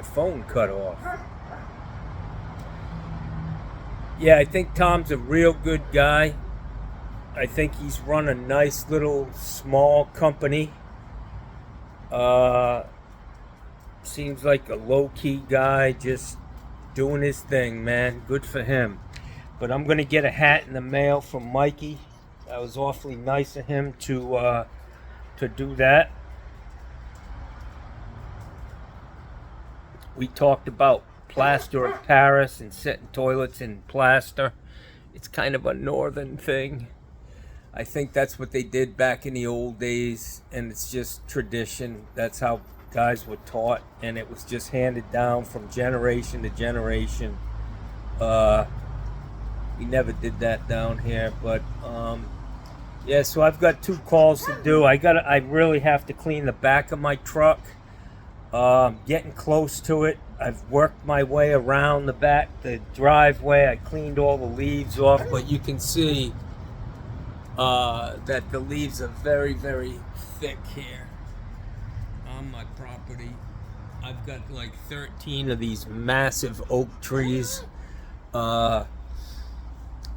my phone cut off. Yeah, I think Tom's a real good guy. I think he's run a nice little small company. Seems like a low-key guy, just doing his thing, man. Good for him. But I'm gonna get a hat in the mail from Mikey. That was awfully nice of him to do that. We talked about plaster of Paris and setting toilets in plaster. It's kind of a northern thing. I think that's what they did back in the old days, and it's just tradition. That's how guys were taught, and it was just handed down from generation to generation. We never did that down here, but yeah. So I've got 2 calls to do. I really have to clean the back of my truck. Getting close to it. I've worked my way around the driveway. I cleaned all the leaves off, but you can see that the leaves are very, very thick here on my property. I've got like 13 of these massive oak trees, and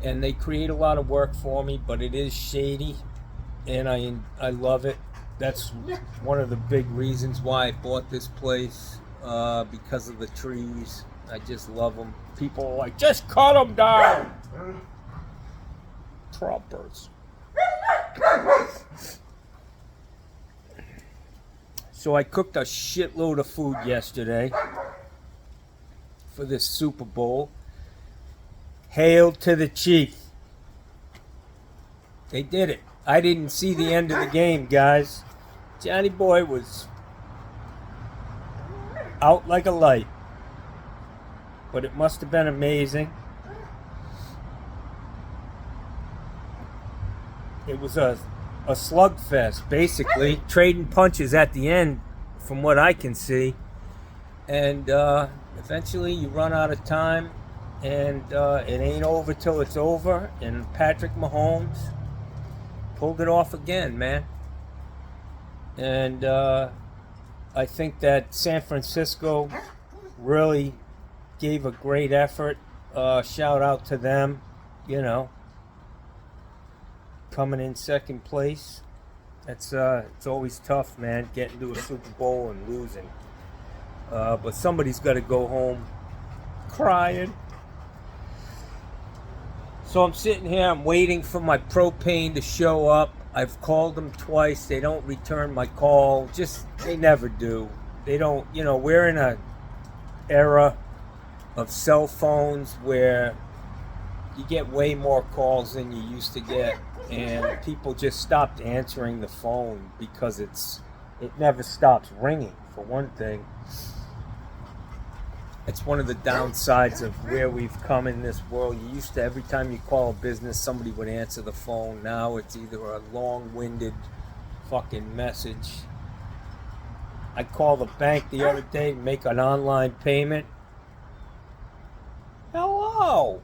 they create a lot of work for me, but it is shady, and I love it. That's one of the big reasons why I bought this place, because of the trees. I just love them. People are like, just cut them down. Trumpers. So I cooked a shitload of food yesterday for this Super Bowl. Hail to the Chiefs. They did it. I didn't see the end of the game, guys. Johnny Boy was out like a light. But it must have been amazing. It was a slugfest, basically. Trading punches at the end, from what I can see. And eventually you run out of time. And it ain't over till it's over. And Patrick Mahomes pulled it off again, man. And I think that San Francisco really gave a great effort. Shout out to them, coming in second place. It's always tough, man, getting to a Super Bowl and losing. But somebody's got to go home crying. So I'm sitting here, I'm waiting for my propane to show up. I've called them twice. They don't return my call. They never do. They don't, we're in a era of cell phones where you get way more calls than you used to get. And people just stopped answering the phone because it never stops ringing, for one thing. It's one of the downsides of where we've come in this world. You used to, every time you call a business, somebody would answer the phone. Now it's either a long-winded fucking message. I called the bank the other day to make an online payment. Hello,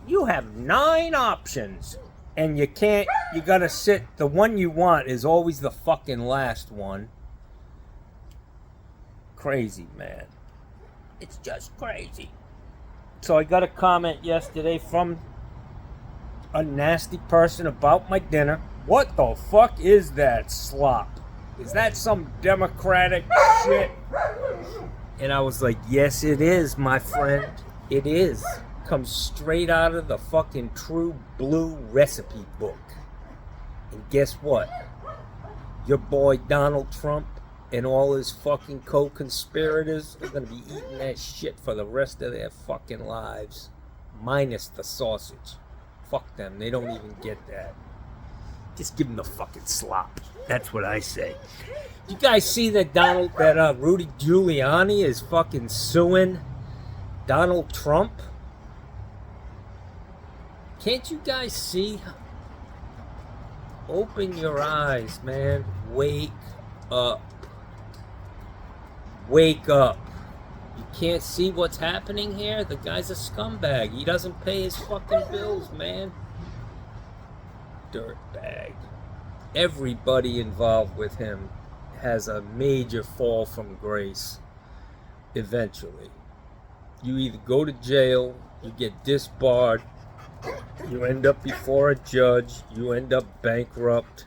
you have 9 options. And you gotta sit, the one you want is always the fucking last one. Crazy, man. It's just crazy. So I got a comment yesterday from a nasty person about my dinner. What the fuck is that slop? Is that some Democratic shit? And I was like, yes, it is, my friend. It is. Comes straight out of the fucking True Blue recipe book. And guess what? Your boy Donald Trump and all his fucking co-conspirators are gonna be eating that shit for the rest of their fucking lives. Minus the sausage. Fuck them, they don't even get that. Just give them the fucking slop. That's what I say. You guys see that Rudy Giuliani is fucking suing Donald Trump? Can't you guys see? Open your eyes, man. Wake up. Wake up. You can't see what's happening here? The guy's a scumbag. He doesn't pay his fucking bills, man. Dirtbag. Everybody involved with him has a major fall from grace. eventually. You either go to jail, you get disbarred, you end up before a judge, you end up bankrupt.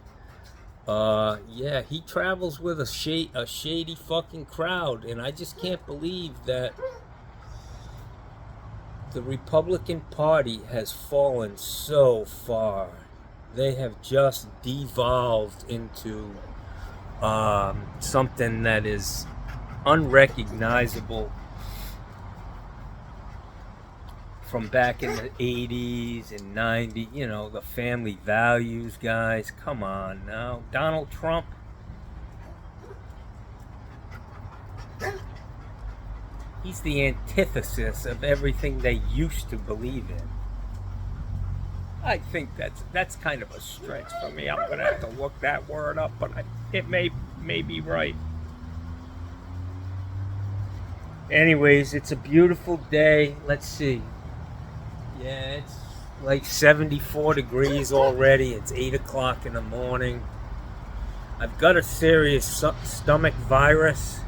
Yeah, he travels with a shady fucking crowd, and I just can't believe that the Republican Party has fallen so far. They have just devolved into something that is unrecognizable from back in the 80s and 90s. You know, the family values, guys. Come on now. Donald Trump. He's the antithesis of everything they used to believe in. I think that's kind of a stretch for me. I'm gonna have to look that word up, but it may be right. Anyways, it's a beautiful day. Let's see. Yeah, it's like 74 degrees already. It's 8 o'clock in the morning. I've got a serious stomach virus.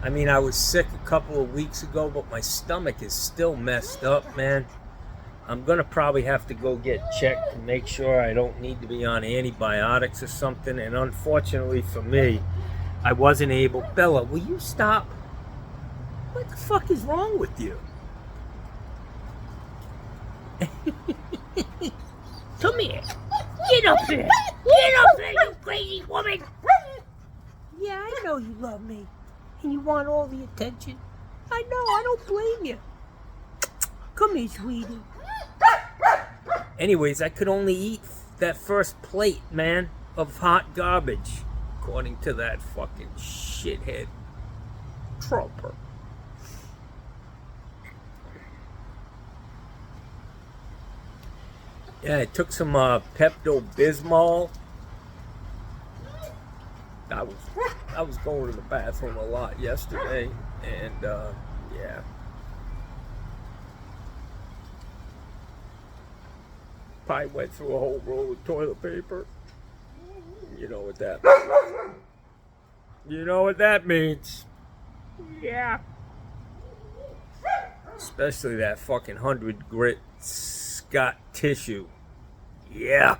I mean, I was sick a couple of weeks ago, but my stomach is still messed up, man. I'm going to probably have to go get checked to make sure I don't need to be on antibiotics or something. And unfortunately for me, I wasn't able. Bella, will you stop? What the fuck is wrong with you? Come here. Get up here. Get up here, you crazy woman. Yeah, I know you love me. And you want all the attention. I know, I don't blame you. Come here, sweetie. Anyways, I could only eat that first plate, man, of hot garbage, according to that fucking shithead Trumper. Yeah, I took some Pepto-Bismol. I was going to the bathroom a lot yesterday, and yeah. Probably went through a whole roll of toilet paper. You know what that means. You know what that means. Yeah. Especially that fucking 100 grit Scott tissue. Yeah.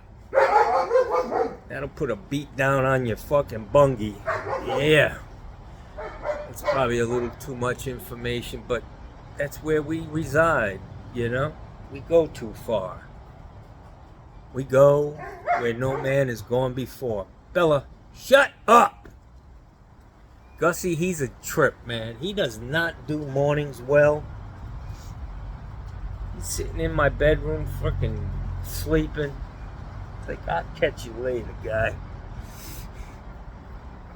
That'll put a beat down on your fucking bungie. Yeah. It's probably a little too much information, but that's where we reside, you know? We go too far. We go where no man has gone before. Bella, shut up! Gussie, he's a trip, man. He does not do mornings well. He's sitting in my bedroom, fucking sleeping. It's like, I'll catch you later, guy.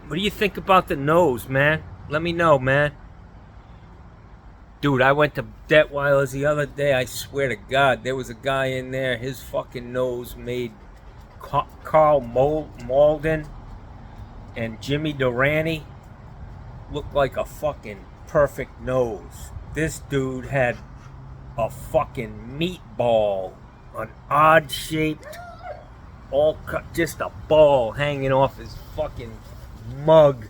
What do you think about the nose, man? Let me know, man. Dude, I went to Detweiler's the other day. I swear to God, there was a guy in there. His fucking nose made Carl Malden and Jimmy Durante look like a fucking perfect nose. This dude had a fucking meatball, an odd-shaped, all cut, just a ball hanging off his fucking mug.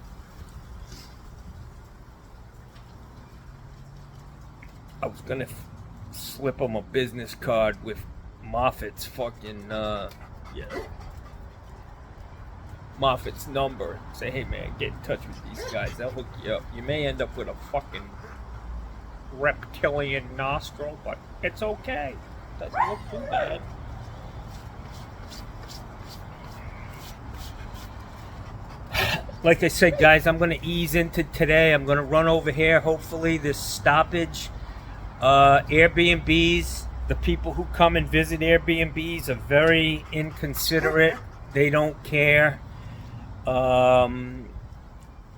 I was gonna slip him a business card with Moffat's fucking, Moffat's number. Say, hey man, get in touch with these guys. They'll hook you up. You may end up with a fucking reptilian nostril, but it's okay. Doesn't look too bad. Like I said, guys, I'm going to ease into today. I'm going to run over here, hopefully, this stoppage. Airbnbs, the people who come and visit Airbnbs are very inconsiderate. They don't care.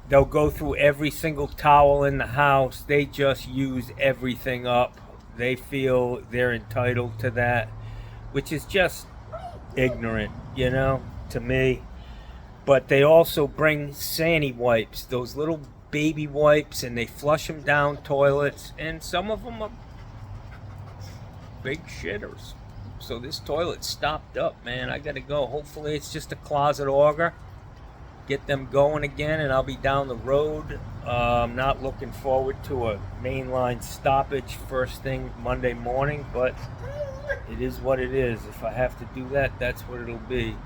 They'll go through every single towel in the house. They just use everything up. They feel they're entitled to that, which is just ignorant, you know, to me. But they also bring Sandy wipes, those little baby wipes, and they flush them down toilets, and some of them are big shitters. So this toilet stopped up, man. I gotta go. Hopefully it's just a closet auger. get them going again, and I'll be down the road. I'm not looking forward to a mainline stoppage first thing Monday morning, but it is what it is. If I have to do that, that's what it'll be.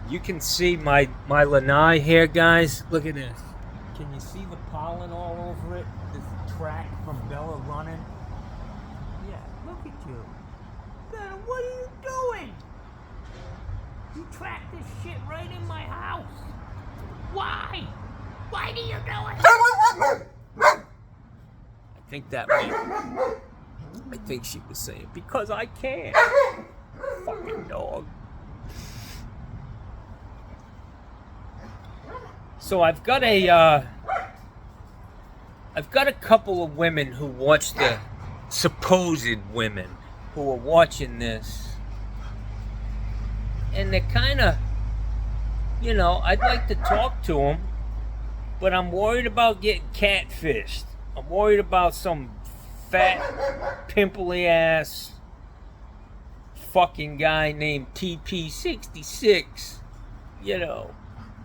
You can see my lanai here, guys. Look at this. Can you see the pollen all over it? This track from Bella running. Yeah, look at you. Bella, what are you doing? You tracked this shit right in my house. Why? Why do you do it? I think that meant, I think she was saying, because I can. Fucking dog. So I've got a couple of women who watch the supposed women who are watching this, and they're kind of, you know, I'd like to talk to them, but I'm worried about getting catfished. I'm worried about some fat, pimply ass fucking guy named TP66. You know,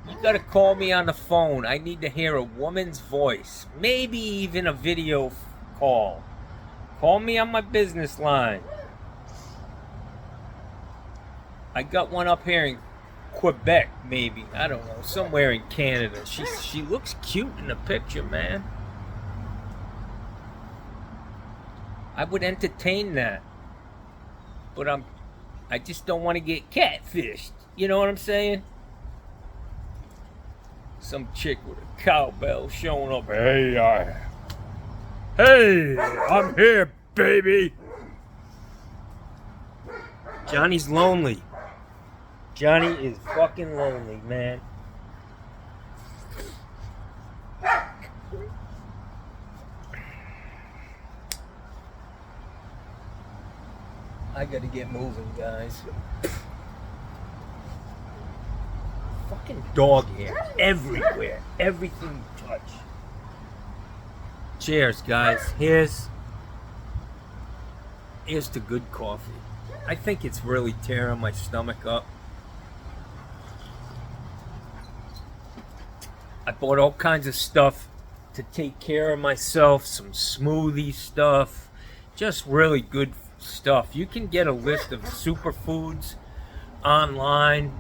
you gotta call me on the phone. I need to hear a woman's voice, maybe even a video call. Call me on my business line. I got one up here in Quebec, maybe. I don't know, somewhere in Canada. She looks cute in the picture, man. I would entertain that, but I just don't want to get catfished. You know what I'm saying? Some chick with a cowbell showing up. Hey, I'm here, baby. Johnny's lonely. Johnny is fucking lonely, man. I gotta get moving, guys. Fucking dog hair everywhere. Everything you touch. Cheers, guys. Here's the good coffee. I think it's really tearing my stomach up. I bought all kinds of stuff to take care of myself, some smoothie stuff, just really good stuff. You can get a list of superfoods online,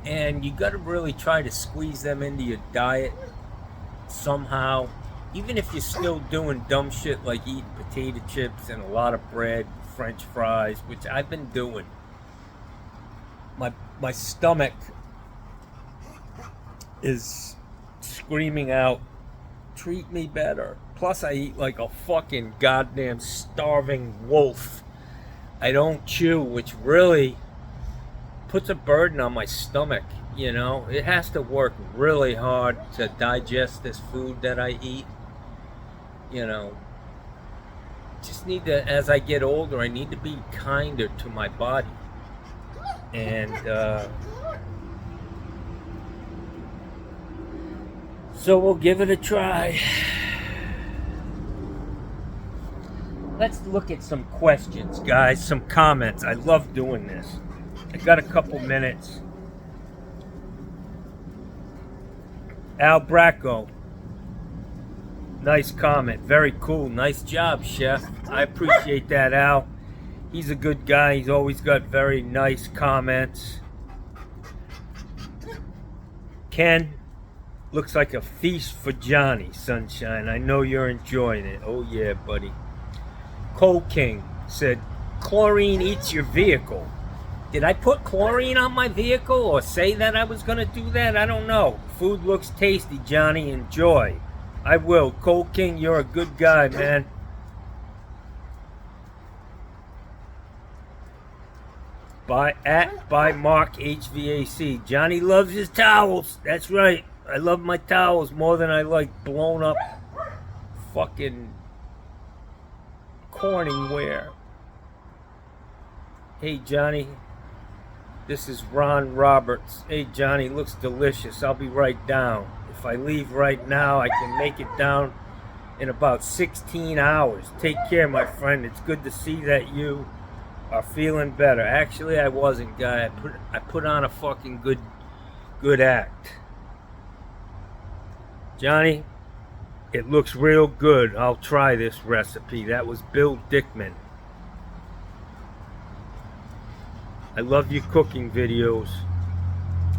and you got to really try to squeeze them into your diet somehow, even if you're still doing dumb shit like eating potato chips and a lot of bread, French fries, which I've been doing. My stomach is screaming out, treat me better. Plus I eat like a fucking goddamn starving wolf. I don't chew, which really puts a burden on my stomach. You know, it has to work really hard to digest this food that I eat. You know, just need to, as I get older, I need to be kinder to my body. And so we'll give it a try. Let's look at some questions, guys, some comments. I love doing this. I got a couple minutes. Al Bracco. Nice comment. Very cool. Nice job, Chef. I appreciate that, Al. He's a good guy. He's always got very nice comments. Ken, looks like a feast for Johnny, sunshine. I know you're enjoying it. Oh, yeah, buddy. Cole King said, chlorine eats your vehicle. Did I put chlorine on my vehicle or say that I was going to do that? I don't know. Food looks tasty, Johnny. Enjoy. I will. Cole King, you're a good guy, man. By Mark HVAC. Johnny loves his towels. That's right. I love my towels more than I like blown up fucking Corningware. Hey, Johnny. This is Ron Roberts. Hey, Johnny, looks delicious. I'll be right down. If I leave right now, I can make it down in about 16 hours. Take care, my friend. It's good to see that you are feeling better. Actually, I wasn't, guy. I put on a fucking good act. Johnny, it looks real good. I'll try this recipe. That was Bill Dickman. I love your cooking videos.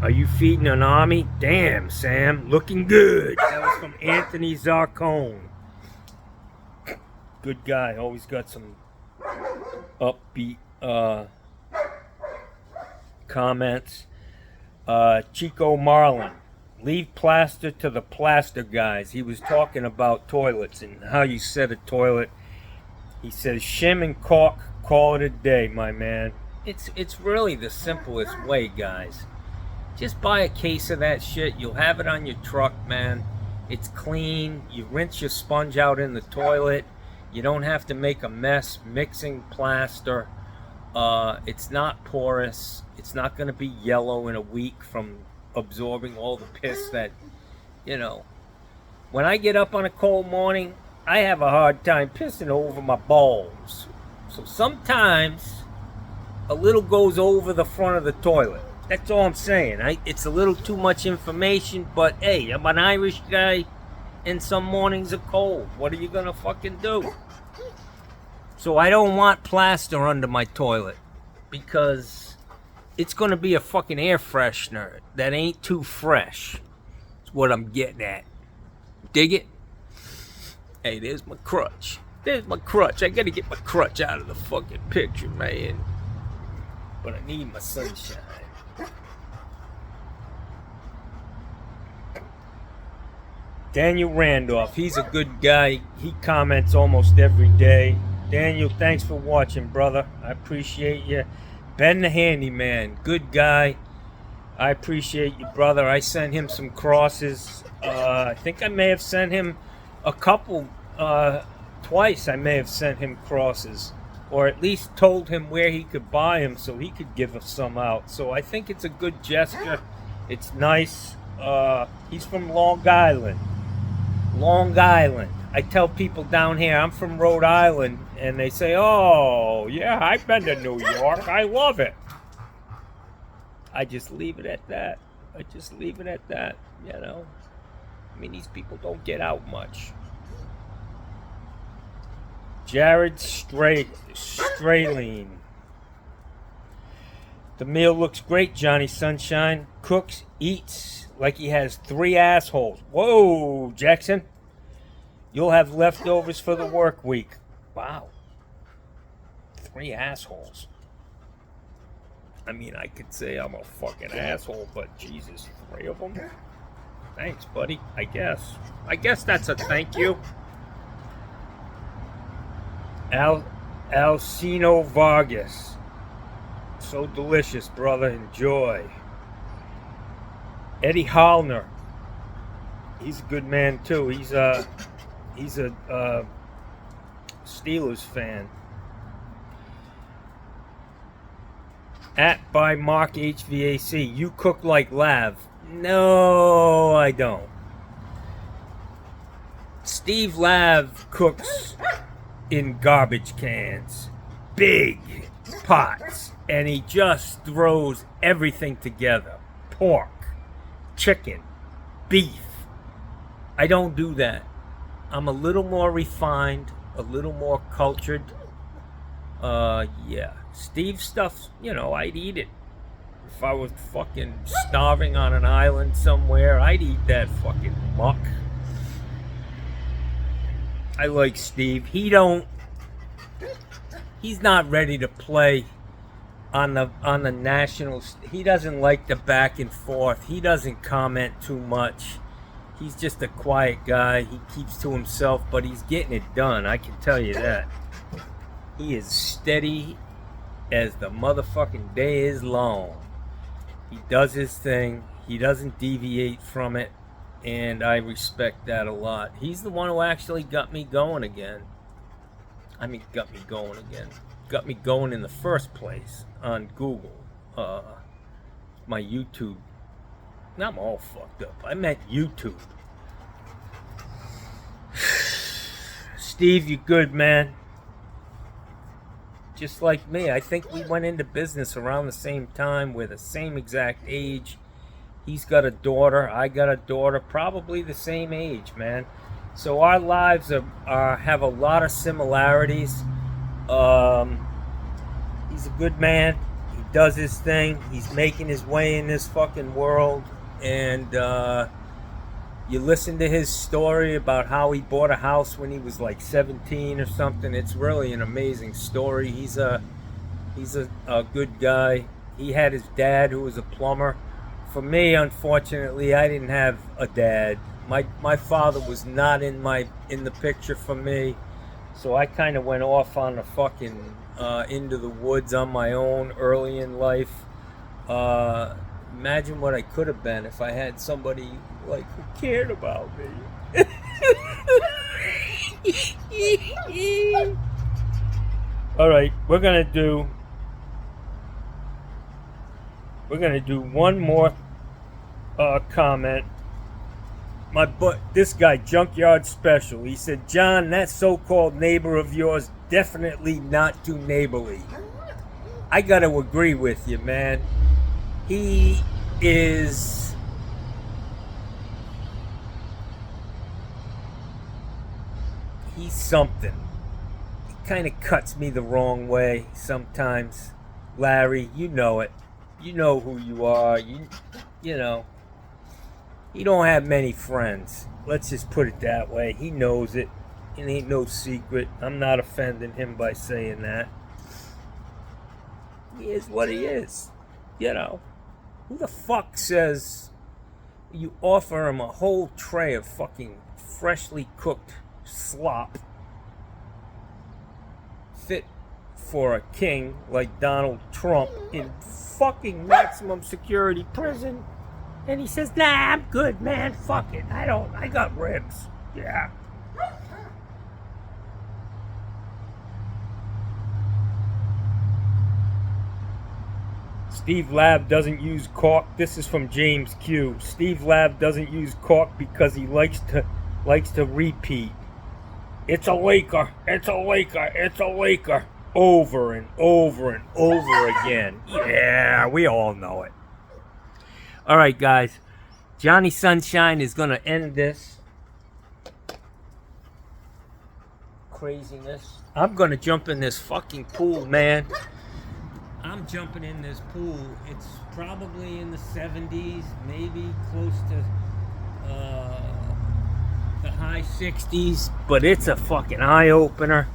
Are you feeding an army? Damn, Sam, looking good. That was from Anthony Zarcone. Good guy, always got some upbeat comments. Chico Marlin, leave plaster to the plaster guys. He was talking about toilets and how you set a toilet. He says, shim and caulk, call it a day, my man. It's really the simplest way, guys. Just buy a case of that shit. You'll have it on your truck, man. It's clean. You rinse your sponge out in the toilet. You don't have to make a mess mixing plaster. It's not porous. It's not going to be yellow in a week from absorbing all the piss that, you know. When I get up on a cold morning, I have a hard time pissing over my balls. So sometimes a little goes over the front of the toilet. That's all I'm saying. It's a little too much information, but hey, I'm an Irish guy, and some mornings are cold. What are you gonna fucking do? So I don't want plaster under my toilet, because it's gonna be a fucking air freshener that ain't too fresh. That's what I'm getting at. Dig it? Hey, there's my crutch. There's my crutch. I gotta get my crutch out of the fucking picture, man. But I need my sunshine. Daniel Randolph, he's a good guy. He comments almost every day. Daniel, thanks for watching, brother. I appreciate you. Ben the Handyman, good guy. I appreciate you, brother. I sent him some crosses. I think I may have sent him a couple, twice I may have sent him crosses. Or at least told him where he could buy them so he could give us some out. So I think it's a good gesture. It's nice. He's from Long Island. Long Island. I tell people down here, I'm from Rhode Island, and they say, oh, yeah, I've been to New York. I love it. I just leave it at that. You know. I mean, these people don't get out much. Jared Straline. The meal looks great, Johnny Sunshine. Cooks, eats like he has 3 assholes. Whoa, Jackson. You'll have leftovers for the work week. Wow. 3 assholes. I mean, I could say I'm a fucking asshole, but Jesus, 3 of them? Thanks, buddy. I guess that's a thank you. Alcino Vargas. So delicious, brother. Enjoy. Eddie Hollner. He's a good man too. He's a Steelers fan. By Mark HVAC. You cook like Lav. No, I don't. Steve Lav cooks in garbage cans, big pots, and he just throws everything together. Pork, chicken, beef. I don't do that. I'm a little more refined, a little more cultured. Yeah. Steve's stuff, you know, I'd eat it. If I was fucking starving on an island somewhere, I'd eat that fucking muck. I like Steve. He's not ready to play on the national. He doesn't like the back and forth. He doesn't comment too much. He's just a quiet guy. He keeps to himself, but he's getting it done. I can tell you that. He is steady as the motherfucking day is long. He does his thing. He doesn't deviate from it. And I respect that a lot. He's the one who actually got me going again. I mean, got me going again. Got me going in the first place on Google. My YouTube. Now I'm all fucked up. I meant YouTube. Steve, you good, man. Just like me. I think we went into business around the same time. We're the same exact age. He's got a daughter. I got a daughter, probably the same age, man. So our lives have a lot of similarities. He's a good man. He does his thing. He's making his way in this fucking world. And you listen to his story about how he bought a house when he was like 17 or something. It's really an amazing story. He's a good guy. He had his dad who was a plumber. For me, unfortunately, I didn't have a dad. My father was not in the picture for me, so I kind of went off on the fucking into the woods on my own early in life. Imagine what I could have been if I had somebody like who cared about me. All right, we're gonna do one more comment. This guy, Junkyard Special, he said, John, that so-called neighbor of yours definitely not too neighborly. I gotta agree with you, man. He's something. He kind of cuts me the wrong way sometimes. Larry, you know it. You know who you are. You know. He don't have many friends. Let's just put it that way. He knows it. It ain't no secret. I'm not offending him by saying that. He is what he is. You know. Who the fuck says you offer him a whole tray of fucking freshly cooked slop fit for a king like Donald Trump in fucking maximum security prison? And he says, nah, I'm good, man. Fuck it. I got ribs. Yeah. Steve Lab doesn't use cork. This is from James Q. Steve Lab doesn't use cork because he likes to repeat. It's a Laker. It's a Laker. It's a Laker. Over and over and over again. Yeah, we all know it. All right, guys. Johnny Sunshine is going to end this craziness. I'm going to jump in this fucking pool, man. I'm jumping in this pool. It's probably in the 70s, maybe close to the high 60s, but it's a fucking eye-opener,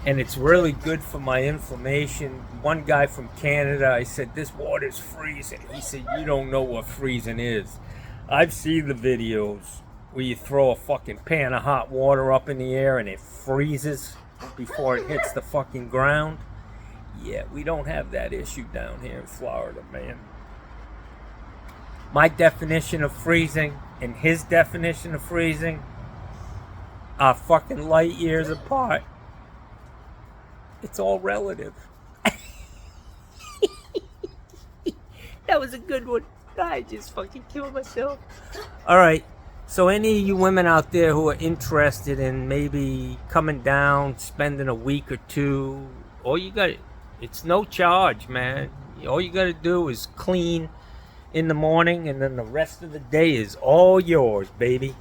and it's really good for my inflammation. One guy from Canada, I said, this water's freezing. He said, you don't know what freezing is. I've seen the videos where you throw a fucking pan of hot water up in the air and it freezes before it hits the fucking ground. Yeah, we don't have that issue down here in Florida, man. My definition of freezing and his definition of freezing are fucking light years apart. It's all relative. That was a good one. I just fucking killed myself. Alright, so any of you women out there who are interested in maybe coming down, spending a week or two, it's no charge, man. All you gotta do is clean in the morning, and then the rest of the day is all yours, baby.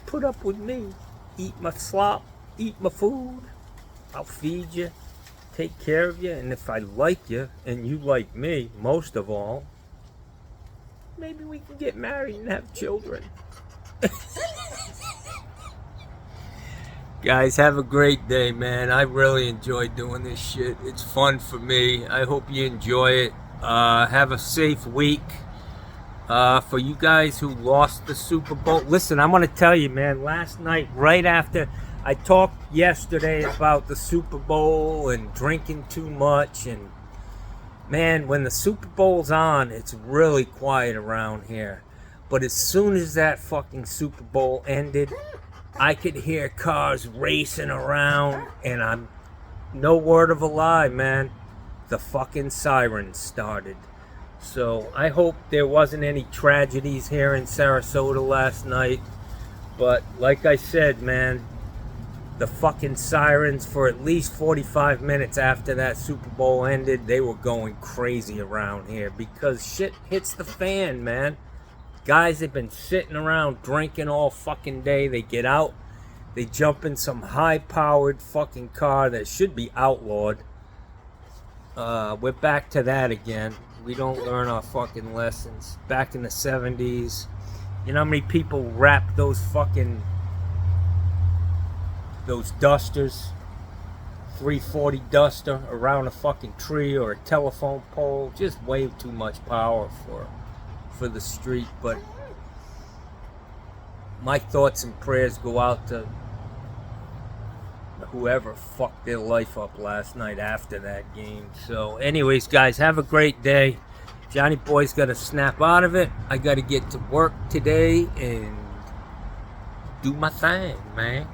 Put up with me. Eat my slop, eat my food. I'll feed you, take care of you, and if I like you, and you like me, most of all, maybe we can get married and have children. Guys, have a great day, man. I really enjoy doing this shit. It's fun for me. I hope you enjoy it. Have a safe week. For you guys who lost the Super Bowl, listen, I'm going to tell you, man, last night, right after I talked yesterday about the Super Bowl and drinking too much, and man, when the Super Bowl's on, it's really quiet around here. But as soon as that fucking Super Bowl ended, I could hear cars racing around, and I'm no word of a lie, man. The fucking sirens started. So I hope there wasn't any tragedies here in Sarasota last night. But like I said, man, the fucking sirens for at least 45 minutes after that Super Bowl ended. They were going crazy around here because shit hits the fan, man. Guys have been sitting around drinking all fucking day. They get out, they jump in some high-powered fucking car that should be outlawed. We're back to that again. We don't learn our fucking lessons. Back in the 70s, you know how many people wrapped those dusters, 340 duster, around a fucking tree or a telephone pole? Just way too much power for the street. But my thoughts and prayers go out to whoever fucked their life up last night after that game. So anyways, guys, have a great day. Johnny Boy's got to snap out of it. I got to get to work today and do my thing, man.